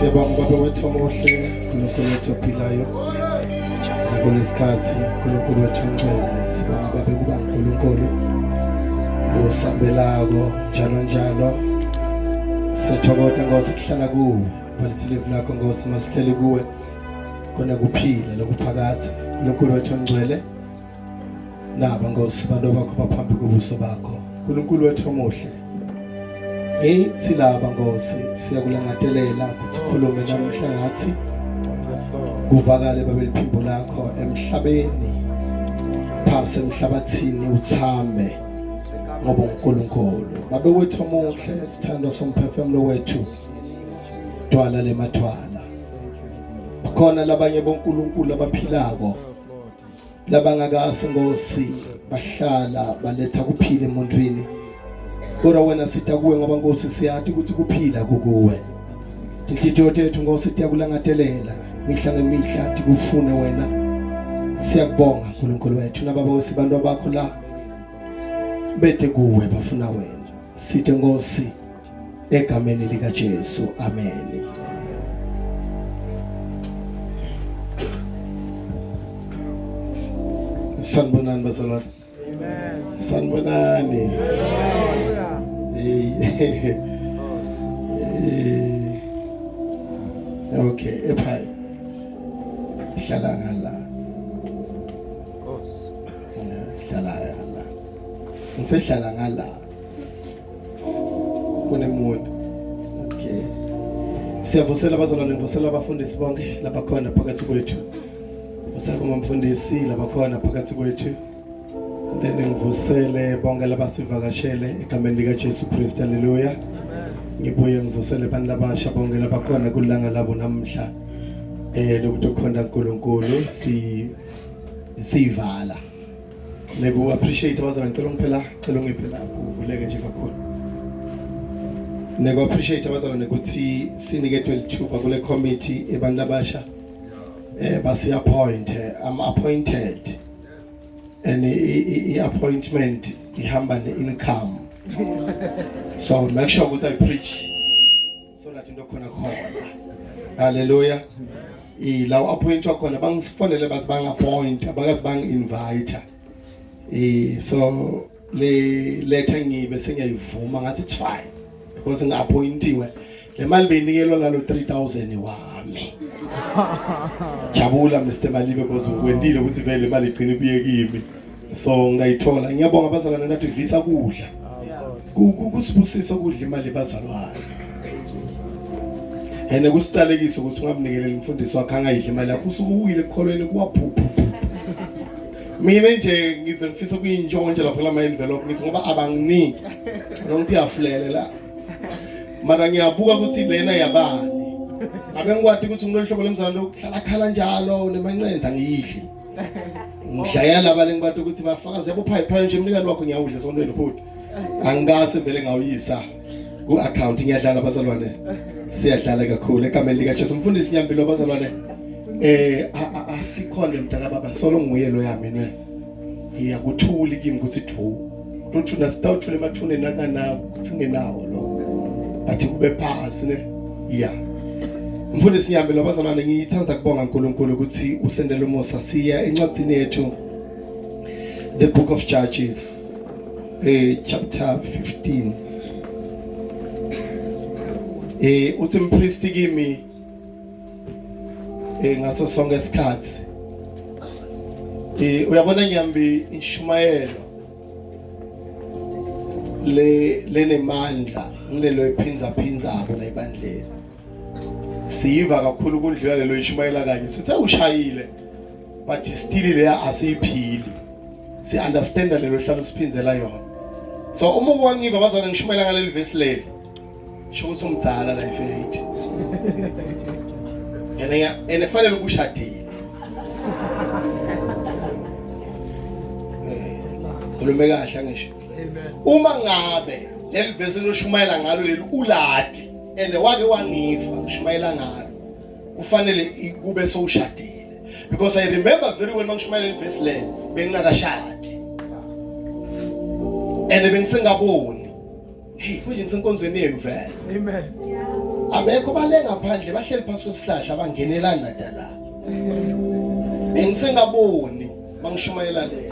Siyabonga baba wethu omuhle, uNkulunkulu wethu ophilayo. Kulesikhathi uNkulunkulu wethu ongcwele, sibonga baba kuba uNkulunkulu osabelako njalo. Sithokoza Nkosi kuhlala kuwe, phalisilivu lakho Nkosi masihleli kuwe. Kona kuphila lokuphakathi uNkulunkulu wethu ongcwele. Naba Nkosi bantu bakho baphambi kobuso bakho. uNkulunkulu wethu omuhle. Silaba Nkosi siyakulangadelela ukuthi ukhulume namhla ngathi kuvakale babe liphimbo lakho emhlabeni phase emhlabathini uthambe ngoba uNkulunkulu babe wethu omuhle sithando somphefumulo wethu dwala lemathwala khona labanye boNkulunkulu abaphilako labangakasi Nkosi bahlala baletha kuphila emuntwini. Kodwa wena sitha kuwe ngoba Nkosi siyathi ukuthi kuphila kukuwe. Inhliziyo yethu Nkosi iyakulangadelela mihla ngemihla tikufune wena. Siyakubonga uNkulunkulu wethu nababa wesibantu bakho la bethe kuwe bafuna wena. Sithe Nkosi egameni lika Jesu. Amen. Sanibonani bazalwane. Amen. Sanibonani. Okay, ephaya. Hlala ngala. Nkosi. Hlala ngala. Ngisehlala ngala. Kunemuntu. Okay. Siyavusela abazalwane, ngivusela abafundisi bonke lapha khona phakathi kwethu. Ngivusela umfundisi lapha khona phakathi kwethu. Ngivusele bonke labasivakashele egameni lika Jesu Kristu. Haleluya. Ngibuye ngivusele abantu labasha bonke labakhona kulanga labo namhla lokuthi ukhona uNkulunkulu sivala. Neku appreciate abazalwane, ngicela ngiphe lapho uvuleke nje kakhulu. Neku appreciate abazalwane ukuthi siniketwe lithuba kule committee ebantu abasha basi I'm appointed. And appointment ihamba ne-income. So make sure ukuthi I preach so that into khona khona. Hallelujah. Lawo appoint wakhona bangisifonele bathi bang-appoint abakazi bang-invite. So le letter ngibe sengiyayivuma ngathi it's fine because ngi-appointiwe. Le mali beyinikelwa lalo 3,000 wami. Jabula Mr. Malibe because wendile ukuthi vele imali igcine ibuye kimi. So ngayithola. Ngiyabonga abazalwane nathi visa kudla. Kusibusisa ukudla imali bazalwane. Ene kusitalekiso ukuthi ungamnikeleli umfundisi wakhe angayidla imali yakho usukuwile ekholweni kuwaphuphu. Mina nje ngize ngifisa kuyinjonje lapho lama envelope ngithi ngoba abanginiki. Nonke iyafulele la. Mara ngiyabuka ukuthi lena yabani. Ngabe ngikwathi ukuthi ngilolhlobo lemzalo ukuhlala khala njalo nemancenza ngiyidli. Ngishaya laba lengibathi ukuthi bafakaze yabo phaya nje umnikani wakho ngiyawudla sondweni futhi. Angikase vele ngawuyisa ku account ngiyadlala abazalwane. Siyadlala kakhulu egameni lika Jesu. Umfundisi Nyambilo abazalwane asikhona mntaka baba solo nguye lo yami nwe. Iyakuthuli kimi ukuthi thu. Uthuna sitawuthule emathune nakana singenawo lo. Athi kube phansi ne. Yeah. Mfundisi Nyambilo abazalwane ngiyithanda kubonga uNkulunkulu ukuthi usendele umusa siya encwadini yethu the book of Judges chapter 15. Uthi umpristi kimi ngaso sonke isikhathi uyabona Nyambi Ishumayelo lenemandla ngilelo iphinza la ibandleni. Siyiva kakhulu kundlula lelo Ishumayela kanye sithi ushayile but still leya asiyiphili. Si understand lelo hlalo siphinzela yona. So uma kwangiva abazana ngishumayela ngaleli verse leli sho ukuthi umdzala la ifaith. Ene fanele ukushadile. Khulume kahle ngisho. Uma ngabe leli verse loshumayela ngalo leli uladi ene wake wangifa ngishumayela ngalo kufanele kube sowushadile because I remember very well mangishumayela verse leli bengingakashadi ene bengisengaboni hey manje ngisenkonzweni yenu vele Amen. abekho bale ngaphandle bahleli phansi kwesihlahla abangenelana nadala bengisengaboni bangishumayela le